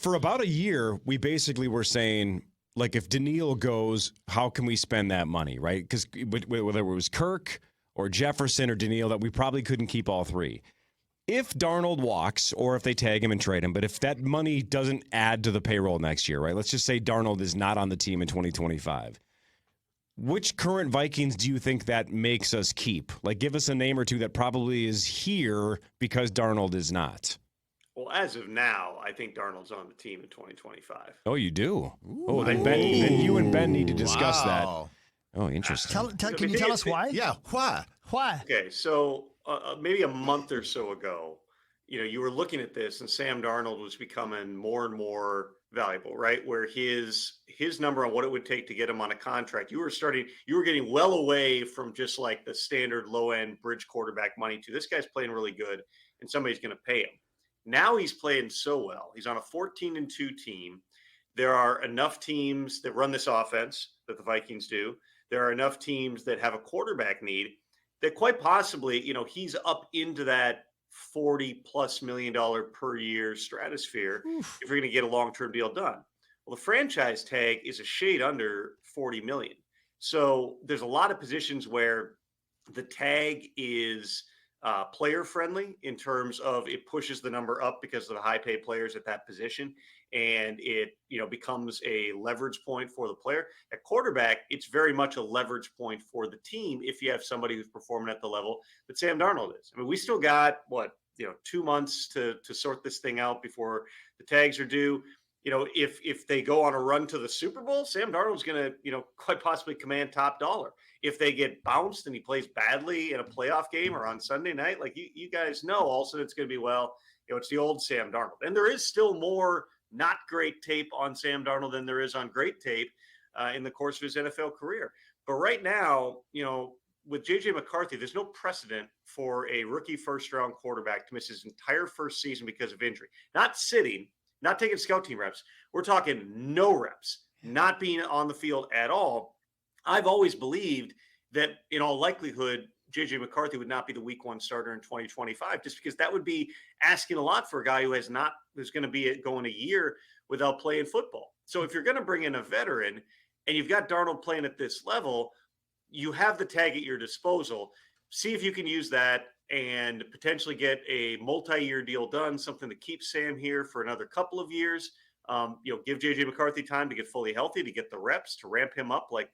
for about a year, we basically were saying, like, if Daniil goes, how can we spend that money, right? Because whether it was Kirk or Jefferson or Daniil, that we probably couldn't keep all three. If Darnold walks, or if they tag him and trade him, but if that money doesn't add to the payroll next year, right? Let's just say Darnold is not on the team in 2025. Which current Vikings do you think that makes us keep? Like, give us a name or two that probably is here because Darnold is not. Well, as of now, I think Darnold's on the team in 2025. Oh, you do? Ooh. Oh, then you and Ben need to discuss that. Oh, interesting. Can you tell us why? Yeah, why? Why? Okay, so maybe a month or so ago, you were looking at this, and Sam Darnold was becoming more and more valuable, right? Where his number on what it would take to get him on a contract, you were getting well away from just like the standard low end bridge quarterback money to this guy's playing really good, and somebody's going to pay him. Now he's playing so well. He's on a 14-2 team. There are enough teams that run this offense that the Vikings do. There are enough teams that have a quarterback need that quite possibly, he's up into that $40+ million per year stratosphere. Oof. If you're going to get a long-term deal done. Well, the franchise tag is a shade under $40 million. So there's a lot of positions where the tag is player friendly in terms of it pushes the number up because of the high paid players at that position. And it, becomes a leverage point for the player. At quarterback, it's very much a leverage point for the team if you have somebody who's performing at the level that Sam Darnold is. I mean, we still got 2 months to sort this thing out before the tags are due. If they go on a run to the Super Bowl, Sam Darnold's going to, quite possibly command top dollar. If they get bounced and he plays badly in a playoff game or on Sunday night, like you guys know, all of a sudden it's going to be, it's the old Sam Darnold. And there is still more not great tape on Sam Darnold than there is on great tape in the course of his NFL career. But right now, with JJ McCarthy, there's no precedent for a rookie first-round quarterback to miss his entire first season because of injury. Not sitting, not taking scout team reps. We're talking no reps, not being on the field at all. I've always believed that in all likelihood, JJ McCarthy would not be the week one starter in 2025, just because that would be asking a lot for a guy who's going to be going a year without playing football. So if you're going to bring in a veteran and you've got Darnold playing at this level, you have the tag at your disposal. See if you can use that and potentially get a multi-year deal done, something to keep Sam here for another couple of years. Give JJ McCarthy time to get fully healthy, to get the reps, to ramp him up like,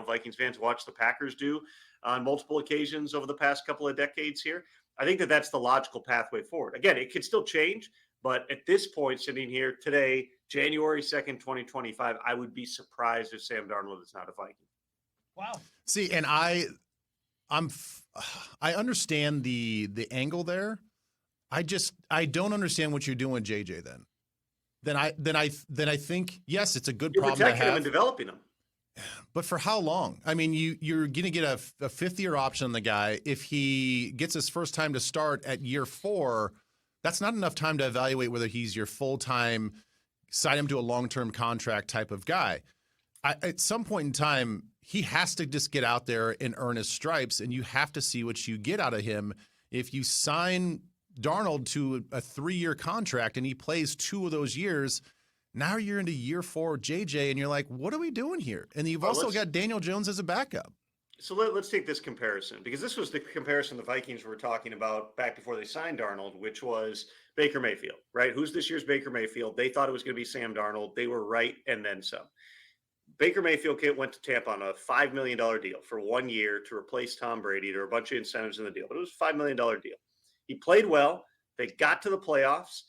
Vikings fans watch the Packers do on multiple occasions over the past couple of decades here. I think that that's the logical pathway forward. Again, it could still change, but at this point, sitting here today, January 2nd, 2025, I would be surprised if Sam Darnold is not a Viking. Wow. See, and I understand the angle there. I don't understand what you're doing with JJ then. Then I think, yes, it's a good problem to have. You're protecting him and developing him. But for how long? I mean, you're going to get a fifth-year option on the guy. If he gets his first time to start at year 4, that's not enough time to evaluate whether he's your full-time, sign him to a long-term contract type of guy. At some point in time, he has to just get out there and earn his stripes, and you have to see what you get out of him. If you sign Darnold to a 3-year contract and he plays 2 of those years, now you're into year 4 JJ, and you're like, what are we doing here? And you've also got Daniel Jones as a backup. So let's take this comparison, because this was the comparison the Vikings were talking about back before they signed Darnold, which was Baker Mayfield, right? Who's this year's Baker Mayfield? They thought it was going to be Sam Darnold. They were right, and then some. Baker Mayfield went to Tampa on a $5 million deal for 1 year to replace Tom Brady. There were a bunch of incentives in the deal, but it was a $5 million deal. He played well. They got to the playoffs.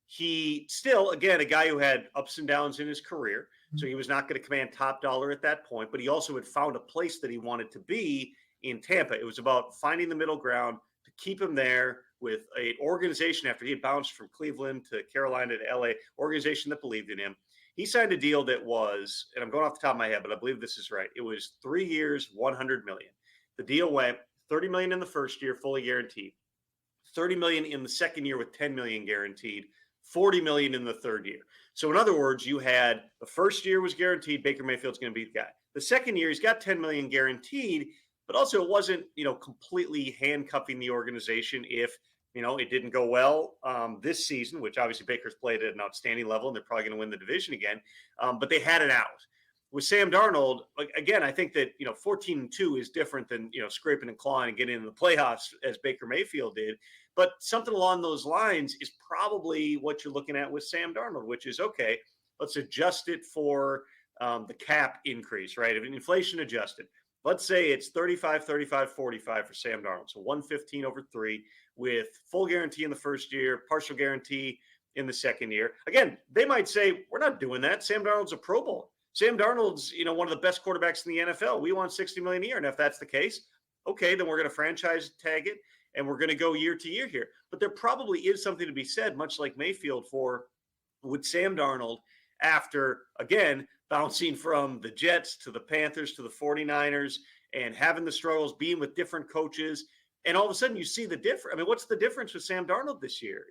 He still, again, a guy who had ups and downs in his career, so he was not going to command top dollar at that point, but he also had found a place that he wanted to be in Tampa. It was about finding the middle ground to keep him there with an organization after he had bounced from Cleveland to Carolina to LA, organization that believed in him. He signed a deal that was, and I'm going off the top of my head, but I believe this is right. It was 3 years, $100 million. The deal went $30 million in the first year, fully guaranteed. $30 million in the second year with $10 million guaranteed. $40 million in the third year. So in other words, you had the first year was guaranteed Baker Mayfield's going to be the guy. The second year, he's got $10 million guaranteed, but also it wasn't, completely handcuffing the organization if It didn't go well this season, which obviously Baker's played at an outstanding level, and they're probably going to win the division again. But they had it out. With Sam Darnold, again, I think that 14-2 is different than scraping and clawing and getting into the playoffs as Baker Mayfield did. But something along those lines is probably what you're looking at with Sam Darnold, which is okay. Let's adjust it for the cap increase, right? If inflation adjusted, let's say it's 35, 45, 45 for Sam Darnold, so 115 over 3 with full guarantee in the first year, partial guarantee in the second year. Again, they might say we're not doing that. Sam Darnold's a Pro Bowler. Sam Darnold's, one of the best quarterbacks in the NFL. We want $60 million a year. And if that's the case, okay, then we're going to franchise tag it and we're going to go year to year here. But there probably is something to be said, much like Mayfield, for with Sam Darnold after, again, bouncing from the Jets to the Panthers to the 49ers and having the struggles, being with different coaches. And all of a sudden you see the difference. I mean, what's the difference with Sam Darnold this year?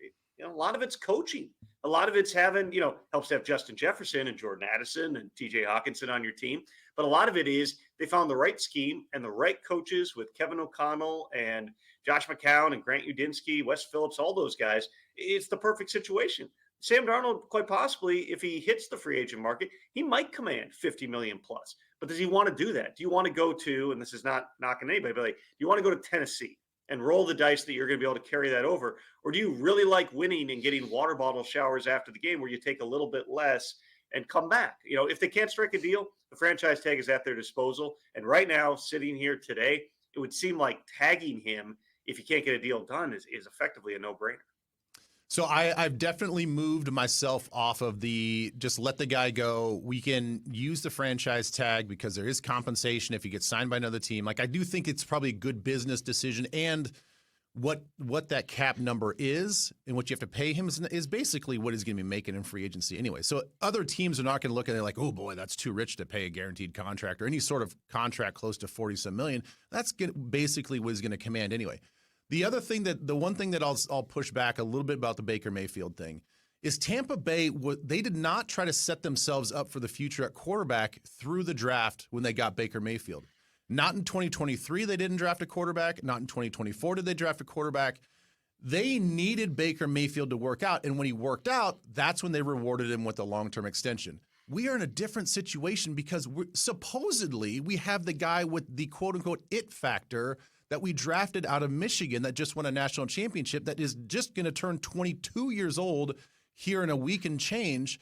A lot of it's coaching. A lot of it's having, helps to have Justin Jefferson and Jordan Addison and TJ Hawkinson on your team. But a lot of it is they found the right scheme and the right coaches with Kevin O'Connell and Josh McCown and Grant Udinski, Wes Phillips, all those guys. It's the perfect situation. Sam Darnold, quite possibly, if he hits the free agent market, he might command $50 million plus. But does he want to do that? Do you want to go to, and this is not knocking anybody, but do you want to go to Tennessee and roll the dice that you're going to be able to carry that over? Or do you really like winning and getting water bottle showers after the game where you take a little bit less and come back? If they can't strike a deal, the franchise tag is at their disposal. And right now, sitting here today, it would seem like tagging him, if you can't get a deal done, is effectively a no-brainer. So I've definitely moved myself off of the just let the guy go. We can use the franchise tag because there is compensation if he gets signed by another team. Like, I do think it's probably a good business decision, and what that cap number is and what you have to pay him is basically what he's going to be making in free agency anyway. So other teams are not going to look at it like, oh boy, that's too rich to pay a guaranteed contract or any sort of contract close to 40-some million. That's basically what he's going to command anyway. The one thing that I'll push back a little bit about the Baker Mayfield thing is Tampa Bay, they did not try to set themselves up for the future at quarterback through the draft when they got Baker Mayfield. Not in 2023, they didn't draft a quarterback. Not in 2024 did they draft a quarterback. They needed Baker Mayfield to work out, and when he worked out, that's when they rewarded him with a long-term extension. We are in a different situation because supposedly we have the guy with the quote-unquote it factor that we drafted out of Michigan that just won a national championship that is just going to turn 22 years old here in a week and change.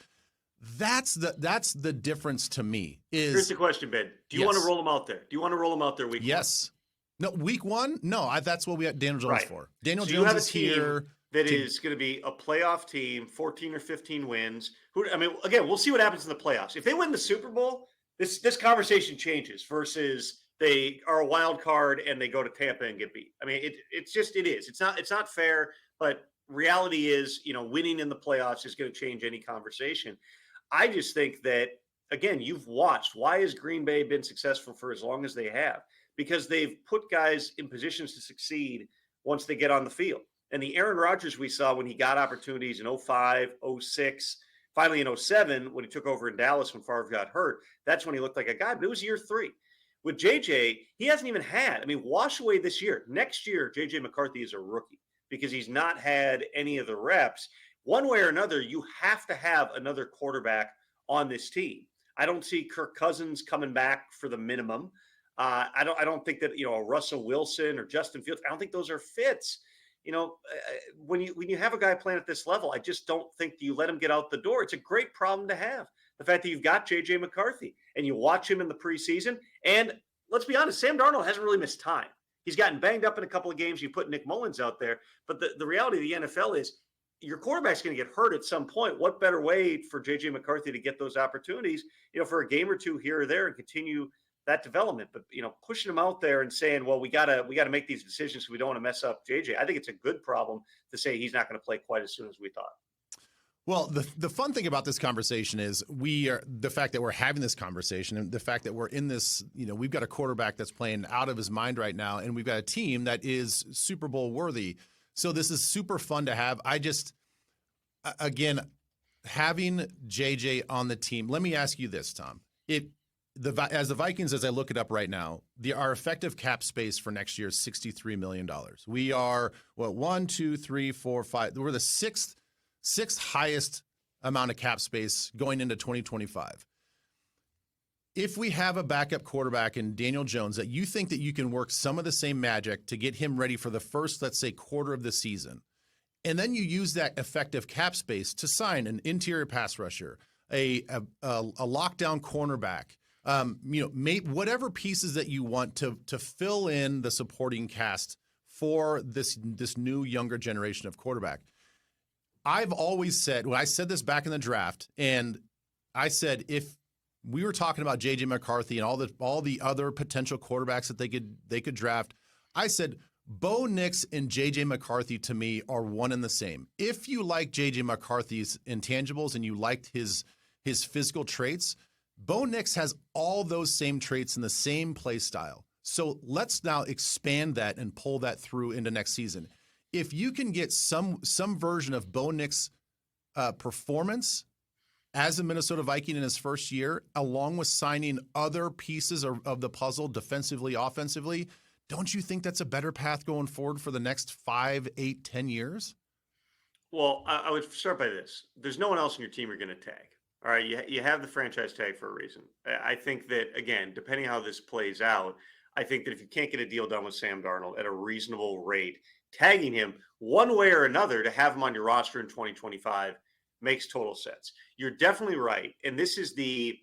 That's the difference to me. Here's the question, Ben. Do you want to roll him out there? Do you want to roll him out there week one? Yes. No, week one? No, that's what we got Daniel Jones for. Daniel Jones you have is a team here. That is going to be a playoff team, 14 or 15 wins. Again, we'll see what happens in the playoffs. If they win the Super Bowl, this conversation changes versus they are a wild card and they go to Tampa and get beat. I mean, it is. It's not fair, but reality is, winning in the playoffs is going to change any conversation. I just think that, again, you've watched. Why has Green Bay been successful for as long as they have? Because they've put guys in positions to succeed once they get on the field. And the Aaron Rodgers we saw when he got opportunities in 05, 06, finally in 07, when he took over in Dallas when Favre got hurt, that's when he looked like a guy. But it was year 3. With JJ, he hasn't even had, wash away this year. Next year, JJ McCarthy is a rookie because he's not had any of the reps. One way or another, you have to have another quarterback on this team. I don't see Kirk Cousins coming back for the minimum. I don't think that, a Russell Wilson or Justin Fields, I don't think those are fits. When you have a guy playing at this level, I just don't think you let him get out the door. It's a great problem to have. The fact that you've got JJ McCarthy and you watch him in the preseason. And let's be honest, Sam Darnold hasn't really missed time. He's gotten banged up in a couple of games. You put Nick Mullins out there. But the reality of the NFL is your quarterback's going to get hurt at some point. What better way for JJ McCarthy to get those opportunities, for a game or two here or there and continue that development? But, pushing him out there and saying, well, we gotta make these decisions so we don't want to mess up JJ. I think it's a good problem to say he's not going to play quite as soon as we thought. Well, the fun thing about this conversation is the fact that we're having this conversation and the fact that we're in this, we've got a quarterback that's playing out of his mind right now, and we've got a team that is Super Bowl worthy. So this is super fun to have. I just, again, having JJ on the team, let me ask you this, Tom. as the Vikings, as I look it up right now, our effective cap space for next year is $63 million. We are, 1, 2, 3, 4, 5. We're the sixth highest amount of cap space going into 2025. If we have a backup quarterback in Daniel Jones that you think that you can work some of the same magic to get him ready for the first, let's say, quarter of the season, and then you use that effective cap space to sign an interior pass rusher, a lockdown cornerback, whatever pieces that you want to fill in the supporting cast for this new younger generation of quarterback. I've always said, I said this back in the draft, and I said if we were talking about JJ McCarthy and all the other potential quarterbacks that they could draft, I said Bo Nix and JJ McCarthy to me are one and the same. If you like JJ McCarthy's intangibles and you liked his physical traits, Bo Nix has all those same traits in the same play style. So let's now expand that and pull that through into next season. If you can get some version of Bo Nix performance as a Minnesota Viking in his first year, along with signing other pieces of the puzzle defensively, offensively, don't you think that's a better path going forward for the next 5, 8, 10 years? Well, I would start by this. There's no one else in your team you're going to tag. All right, you have the franchise tag for a reason. I think that, again, depending how this plays out, I think that if you can't get a deal done with Sam Darnold at a reasonable rate, tagging him one way or another to have him on your roster in 2025 makes total sense. You're definitely right. And this is the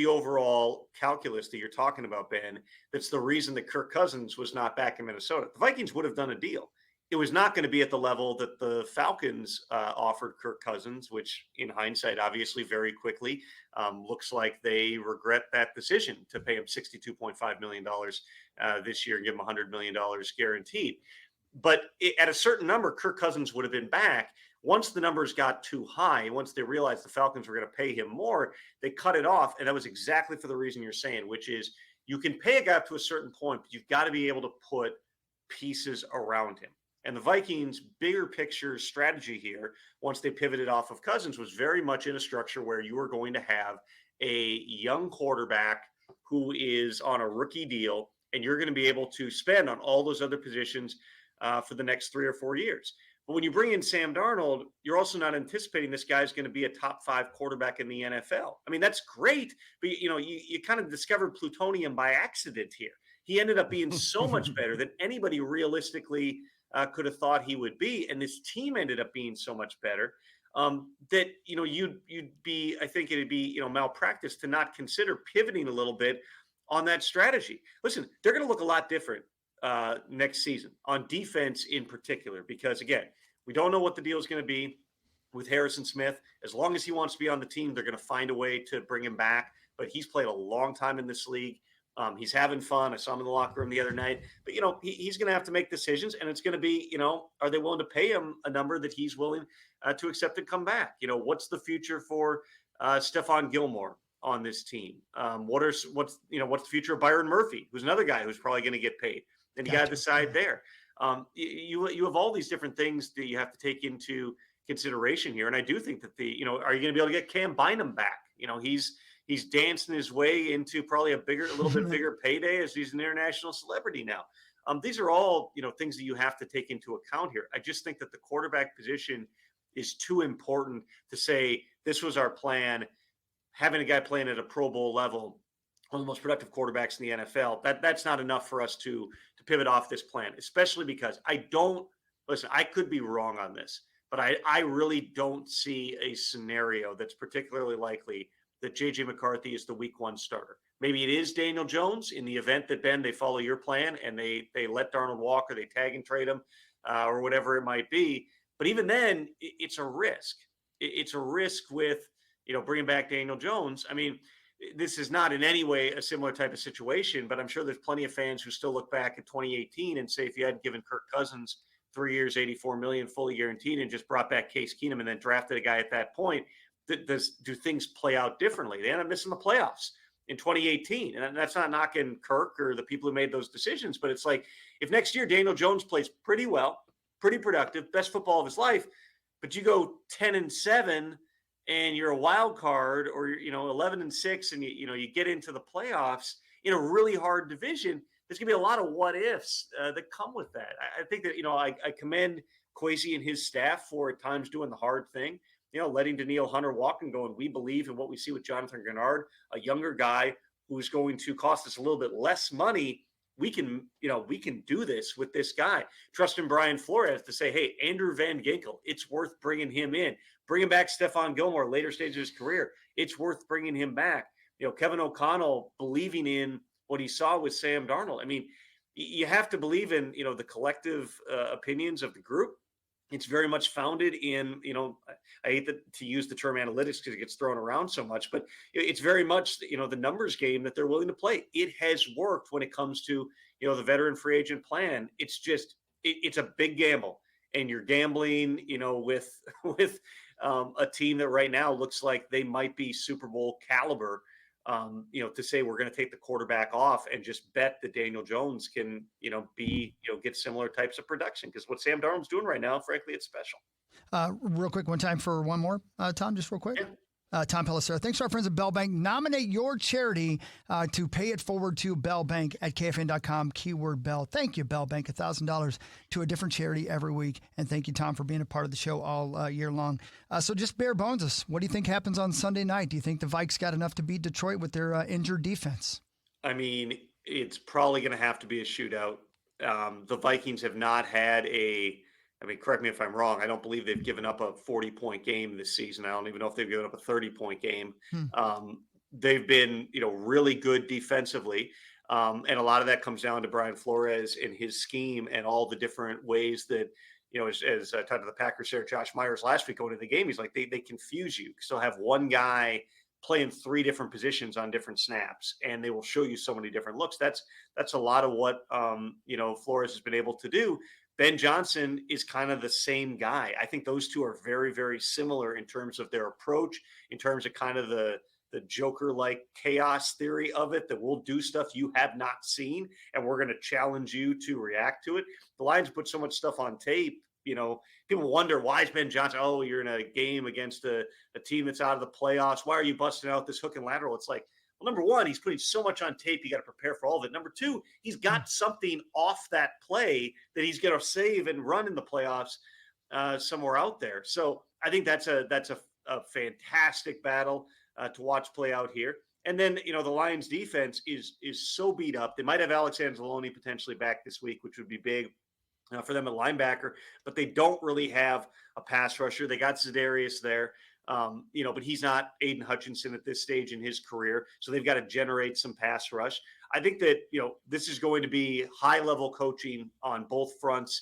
overall calculus that you're talking about, Ben. That's the reason that Kirk Cousins was not back in Minnesota. The Vikings would have done a deal. It was not going to be at the level that the Falcons offered Kirk Cousins, which in hindsight, obviously very quickly, looks like they regret that decision to pay him $62.5 million this year and give him $100 million guaranteed. But at a certain number, Kirk Cousins would have been back. Once the numbers got too high, once they realized the Falcons were going to pay him more, they cut it off. And that was exactly for the reason you're saying, which is you can pay a guy up to a certain point, but you've got to be able to put pieces around him. And the Vikings' bigger picture strategy here, once they pivoted off of Cousins, was very much in a structure where you were going to have a young quarterback who is on a rookie deal, and you're going to be able to spend on all those other positions for the next 3 or 4 years. But when you bring in Sam Darnold, you're also not anticipating this guy's going to be a top 5 quarterback in the NFL. I mean, that's great, but you kind of discovered plutonium by accident here. He ended up being so much better than anybody realistically could have thought he would be, and this team ended up being so much better that you'd be. I think it'd be malpractice to not consider pivoting a little bit on that strategy. Listen, they're going to look a lot different next season on defense in particular, because again, we don't know what the deal is going to be with Harrison Smith. As long as he wants to be on the team, they're going to find a way to bring him back. But he's played a long time in this league. He's having fun. I saw him in the locker room the other night. But, he's going to have to make decisions, and it's going to be, are they willing to pay him a number that he's willing to accept and come back? What's the future for Stephon Gilmore on this team? What's the future of Byron Murphy, who's another guy who's probably going to get paid? Then you got to decide there. You have all these different things that you have to take into consideration here. And I do think that are you going to be able to get Cam Bynum back? He's dancing his way into probably a little bit bigger payday as he's an international celebrity now. These are all, things that you have to take into account here. I just think that the quarterback position is too important to say this was our plan. Having a guy playing at a Pro Bowl level, one of the most productive quarterbacks in the NFL, that's not enough for us to pivot off this plan, especially because I could be wrong on this, but I really don't see a scenario that's particularly likely that JJ McCarthy is the week 1 starter. Maybe it is Daniel Jones in the event that, Ben, they follow your plan and they let Darnold walk or they tag and trade him or whatever it might be. But even then, it's a risk. It's a risk with, bringing back Daniel Jones. I mean, this is not in any way a similar type of situation, but I'm sure there's plenty of fans who still look back at 2018 and say, if you hadn't given Kirk Cousins 3 years, $84 million fully guaranteed and just brought back Case Keenum and then drafted a guy at that point, do things play out differently? They end up missing the playoffs in 2018. And that's not knocking Kirk or the people who made those decisions, but it's like, if next year Daniel Jones plays pretty well, pretty productive, best football of his life, but you go 10-7 and you're a wild card, or 11-6, and you get into the playoffs in a really hard division, there's gonna be a lot of what ifs that come with that. I think that I commend Kwesi and his staff for at times doing the hard thing, letting Danielle Hunter walk and going, we believe in what we see with Jonathan Grenard, a younger guy who's going to cost us a little bit less money. We can do this with this guy. Trusting Brian Flores to say, hey, Andrew Van Ginkel, it's worth bringing him in. Bringing back Stephon Gilmore later stages of his career, it's worth bringing him back. Kevin O'Connell believing in what he saw with Sam Darnold. I mean, you have to believe in, the collective opinions of the group. It's very much founded in, I hate to use the term analytics because it gets thrown around so much, but it's very much, the numbers game that they're willing to play. It has worked when it comes to, the veteran free agent plan. It's just, it's a big gamble, and you're gambling, with a team that right now looks like they might be Super Bowl caliber. To say we're going to take the quarterback off and just bet that Daniel Jones can, get similar types of production, because what Sam Darnold's doing right now, frankly, it's special. Real quick, one time for one more, Tom, just real quick. Yeah. Tom Pelissero, thanks to our friends at Bell Bank. Nominate your charity to pay it forward to Bell Bank at KFAN.com, keyword Bell. Thank you, Bell Bank, $1,000 to a different charity every week. And thank you, Tom, for being a part of the show all year long. So just bare bones us. What do you think happens on Sunday night? Do you think the Vikes got enough to beat Detroit with their injured defense? I mean, it's probably going to have to be a shootout. The Vikings have not had correct me if I'm wrong, I don't believe they've given up a 40-point game this season. I don't even know if they've given up a 30-point game. They've been, really good defensively. And a lot of that comes down to Brian Flores and his scheme and all the different ways that, as I talked to the Packers there, Josh Myers last week going into the game, he's like, they confuse you. Still have one guy playing three different positions on different snaps, and they will show you so many different looks. That's a lot of what, Flores has been able to do. Ben Johnson is kind of the same guy. I think those two are very, very similar in terms of their approach, in terms of kind of the Joker-like chaos theory of it, that we'll do stuff you have not seen, and we're going to challenge you to react to it. The Lions put so much stuff on tape. People wonder, why is Ben Johnson? Oh, you're in a game against a team that's out of the playoffs. Why are you busting out this hook and lateral? It's like, well, number one, he's putting so much on tape, you got to prepare for all of it. Number two, he's got something off that play that he's going to save and run in the playoffs somewhere out there. So I think that's a fantastic battle to watch play out here. And then, the Lions defense is so beat up. They might have Alex Anzalone potentially back this week, which would be big for them at linebacker, but they don't really have a pass rusher. They got Za'Darius there. But he's not Aiden Hutchinson at this stage in his career. So they've got to generate some pass rush. I think that, this is going to be high level coaching on both fronts.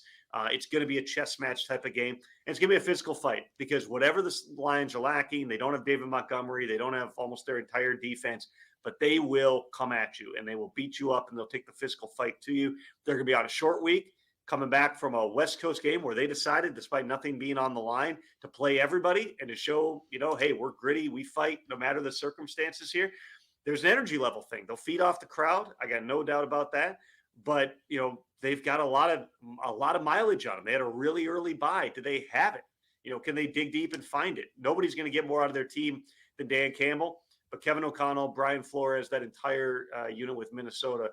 It's going to be a chess match type of game, and it's going to be a physical fight, because whatever the Lions are lacking, they don't have David Montgomery. They don't have almost their entire defense, but they will come at you and they will beat you up and they'll take the physical fight to you. They're going to be on a short week, coming back from a West Coast game where they decided, despite nothing being on the line, to play everybody and to show, hey, we're gritty. We fight no matter the circumstances here. There's an energy level thing. They'll feed off the crowd. I got no doubt about that. But, they've got a lot of mileage on them. They had a really early bye. Do they have it? Can they dig deep and find it? Nobody's going to get more out of their team than Dan Campbell. But Kevin O'Connell, Brian Flores, that entire unit with Minnesota,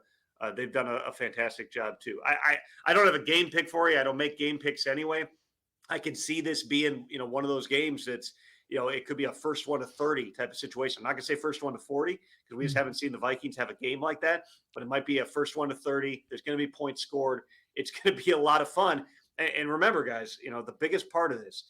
they've done a fantastic job too. I don't have a game pick for you. I don't make game picks anyway. I can see this being, one of those games that's, it could be a first one to 30 type of situation. I'm not going to say first one to 40 because we just haven't seen the Vikings have a game like that, but it might be a first one to 30. There's going to be points scored. It's going to be a lot of fun. And remember, guys, the biggest part of this,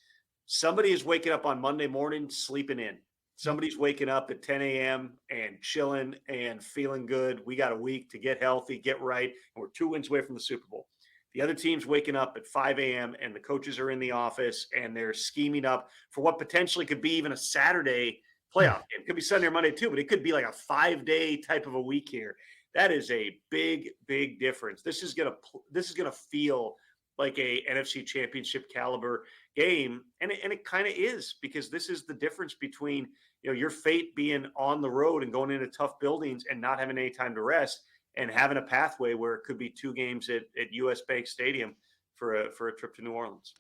somebody is waking up on Monday morning, sleeping in. Somebody's waking up at 10 a.m. and chilling and feeling good. We got a week to get healthy, get right, and we're 2 wins away from the Super Bowl. The other team's waking up at 5 a.m. and the coaches are in the office and they're scheming up for what potentially could be even a Saturday playoff. It could be Sunday or Monday too, but it could be like a 5-day type of a week here. That is a big, big difference. This is gonna feel like a NFC Championship caliber game, and it kind of is, because this is the difference between your fate being on the road and going into tough buildings and not having any time to rest, and having a pathway where it could be 2 games at US Bank Stadium for a trip to New Orleans.